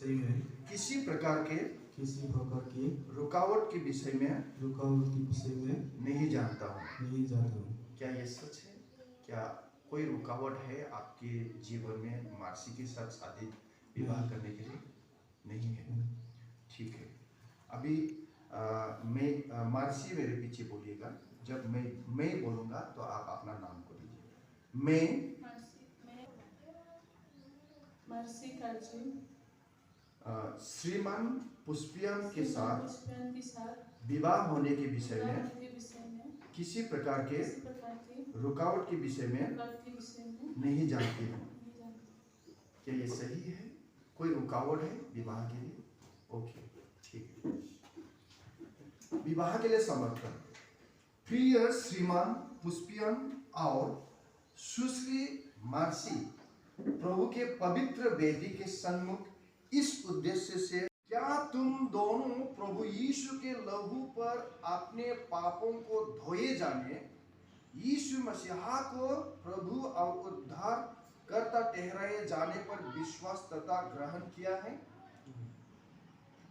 विषय में किसी प्रकार के रुकावट के विषय में नहीं जानता हूँ। नहीं जानता हूँ। क्या ये सच है? क्या कोई रुकावट है आपके जीवन में मार्सी के साथ शादी विवाह करने के लिए? नहीं है। ठीक है। अभी मैं मार्सी मेरे पीछे बोलिएगा। जब मैं बोलूँगा तो आप अपना नाम को लीजिए। मैं मार्सी काजी श्रीमान पुष्पियन के साथ विवाह होने के विषय में किसी प्रकार के रुकावट के विषय में नहीं जानती हूँ। क्या ये सही है? कोई रुकावट है विवाह के लिए? ओके, ठीक है। विवाह के लिए समर्थन। प्रिय श्रीमान पुष्पियन और सुश्री मार्सी प्रभु के पवित्र वेदी के सन्मुख इस उद्देश्य से, क्या तुम दोनों प्रभु यीशु के लहू पर अपने पापों को धोए जाने यीशु मसीहा को प्रभु और उद्धार करता ठहराए जाने पर विश्वास तथा ग्रहण किया है?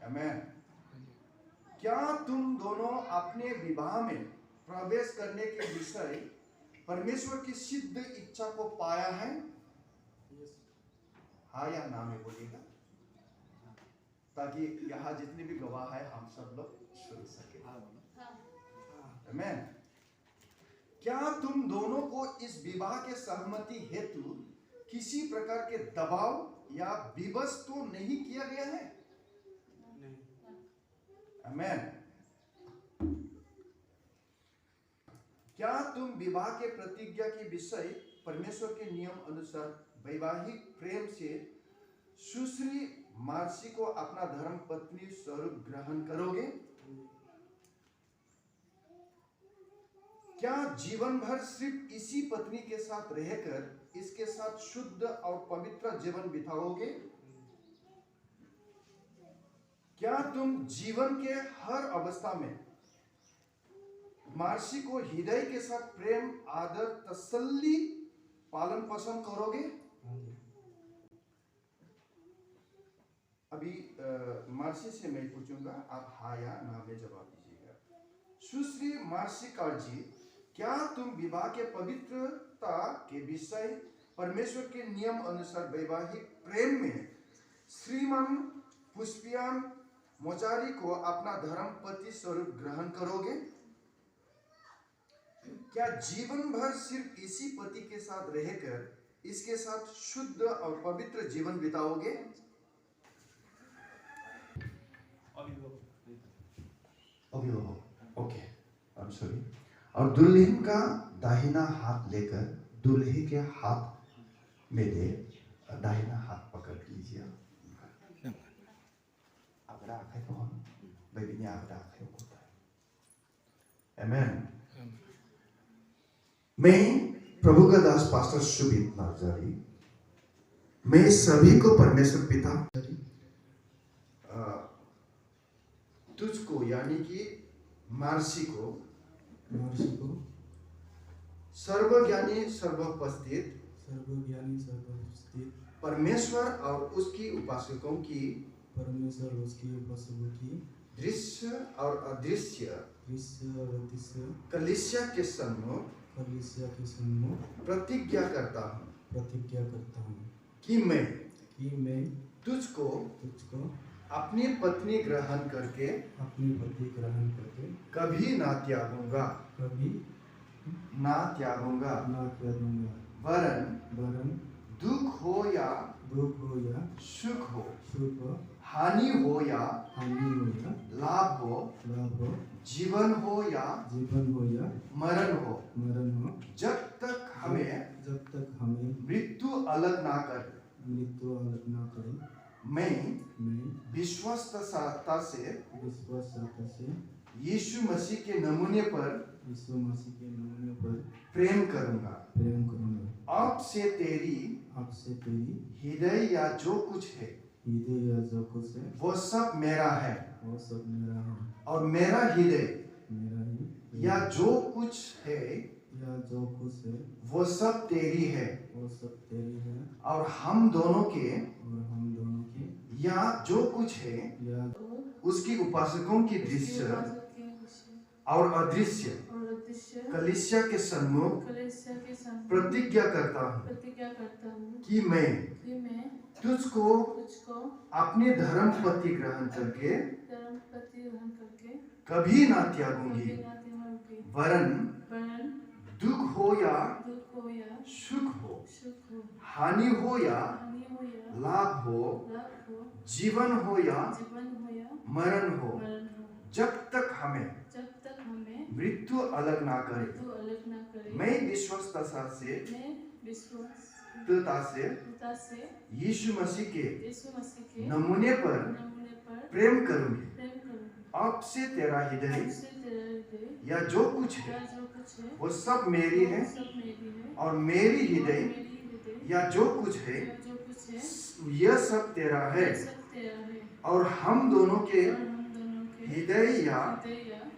आमीन। क्या तुम दोनों अपने विवाह में प्रवेश करने के विषय परमेश्वर की सिद्ध इच्छा को पाया है? हाँ या ना में बोलिएगा, ताकि यहाँ जितने भी गवाह है हम सब लोग सुन सके। आमीन। क्या तुम दोनों को इस विवाह के सहमति हेतु किसी प्रकार के दबाव या विवश तो नहीं किया गया है? आमीन। क्या तुम विवाह के प्रतिज्ञा के विषय परमेश्वर के नियम अनुसार वैवाहिक प्रेम से सुश्री मार्सी को अपना धर्म पत्नी स्वरूप ग्रहण करोगे? क्या जीवन भर सिर्फ इसी पत्नी के साथ रहकर इसके साथ शुद्ध और पवित्र जीवन बिताओगे? क्या तुम जीवन के हर अवस्था में मार्सी को हृदय के साथ प्रेम, आदर, तसल्ली, पालन पोषण करोगे? अभी मार्सी से मैं पूछूंगा, आप हाँ या ना में जवाब दीजिएगा। सुश्री मार्सी काजी, क्या तुम विवाह के पवित्रता के विषय परमेश्वर के नियम अनुसार वैवाहिक प्रेम में श्रीमान पुष्पियन मोचारी को अपना धर्म पति स्वरूप ग्रहण करोगे? क्या जीवन भर सिर्फ इसी पति के साथ रहकर इसके साथ शुद्ध और पवित्र जीवन बिताओगे? अभिभावक, ओके, आई एम सॉरी। और दुल्हन का दाहिना हाथ लेकर दूल्हे के हाथ में दे, दाहिना हाथ पकड़ लीजिए। आगरा आंखें तो हम बेबी ने आगरा आंखें होता है। आमीन। मैं प्रभु का दास पास्टर शुभित नार्जारी, मैं सभी को परमेश्वर पिता तुझको यानी कि मार्सी को सर्वज्ञानी सर्वोपस्थित परमेश्वर और उसकी उपासकों की दृश्य और अदृश्य कलीसिया के सम्मुख प्रतिज्ञा करता हूँ कि मैं तुझको अपनी पत्नी ग्रहण करके कभी ना त्यागूंगा वरन दुख हो या सुख हो, हानि हो या लाभ हो, जीवन हो या मरण हो, जब तक हमें मृत्यु अलग ना करे, मैं विश्वासता से यीशु मसीह के नमूने पर प्रेम करूंगा। आपसे तेरी हृदय या जो कुछ है वो सब मेरा है, और मेरा हृदय या जो कुछ है वो सब तेरी है, और हम दोनों के या जो कुछ है उसकी उपासकों की दृश्य और अदृश्य कलीसिया के सम्मुख प्रतिज्ञा करता हूँ कि मैं तुझको अपने धर्म पति ग्रहण करके कभी ना त्यागूंगी, वरन दुख हो या सुख हो, हानि हो या लाभ हो, जीवन हो या मरण हो, जब तक हमें मृत्यु अलग ना करे, मैं विश्वस्तता से यीशु मसीह के नमूने पर प्रेम करूंगी। अब से तेरा हृदय या जो कुछ है वो सब मेरी है, और मेरी हृदय या जो कुछ है यह सब तेरा है, और हम दोनों के हृदय या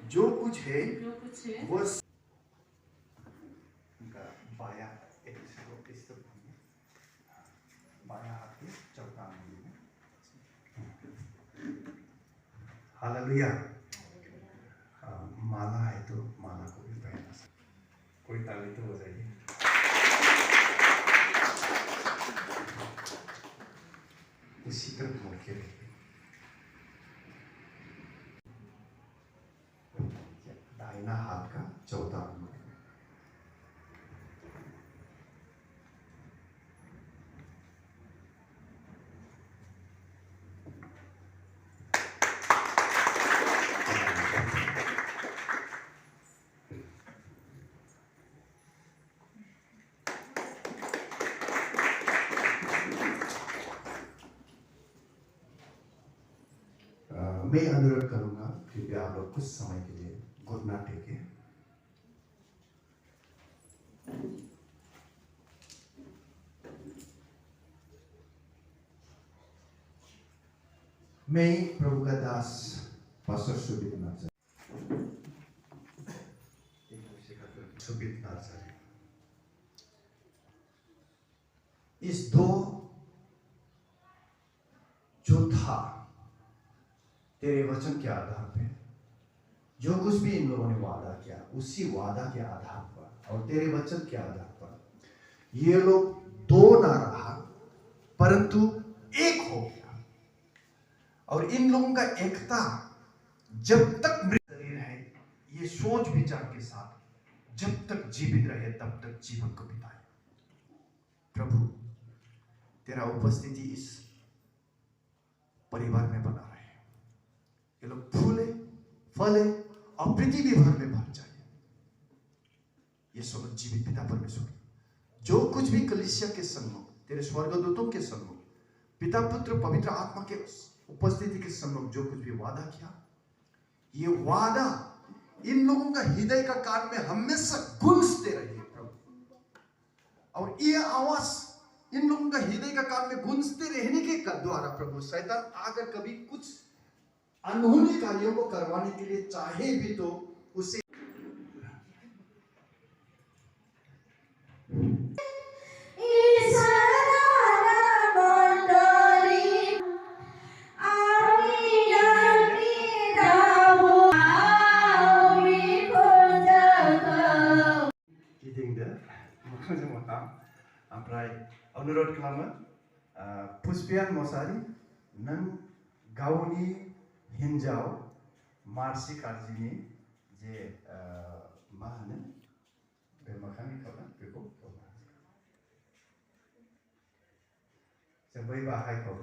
जो कुछ है वो बाया हाथ के चौथा अंगुली में। हालेलुया। माला है तो माला को भी पहना सकते, कोई ताली तो हो जाएगी। उसी तरफ मुड़ के दाहिना हाथ का चौथा अंगुली। मैं अनुरोध करूंगा कृपया आप लोग कुछ समय के लिए घुटना टेके। मैं प्रभु का दास पास्टर सुबित नार्जारी इस दो जो था तेरे वचन के आधार पे जो कुछ भी इन लोगों ने वादा किया, उसी वादा के आधार पर और तेरे वचन के आधार पर ये लोग दो ना रहा परंतु एक हो गया। और इन लोगों का एकता जब तक मृत शरीर है, ये सोच विचार के साथ जब तक जीवित रहे तब तक जीवन को बिताए। प्रभु तेरा उपस्थिति इस परिवार में बना रहे, ये लोग फूले फले और पृथ्वी भर में भर जाए। ये सब जीवित पिता परमेश्वर जो कुछ भी कलीसिया के सम्मुख, तेरे स्वर्गदूतों के सम्मुख, पिता पुत्र पवित्र आत्मा के उपस्थिति के सम्मुख जो कुछ भी वादा किया, ये वादा इन लोगों का हृदय का कान में हमेशा गूंजते रहे प्रभु। और ये आवाज इन लोगों का हृदय का कान में गूंजते रहने के द्वारा प्रभु शैतान आकर कभी कुछ अनहोनी कार्यों को करवाने के लिए चाहे भी तो उसे अनुरोध खालामो पुष्पियान मोसारी नों गावनि हिन्जाव मार्सि कार्जिनि जे मा होनो बे मोखांनि खावना बेखौ जों बै बाहायखौ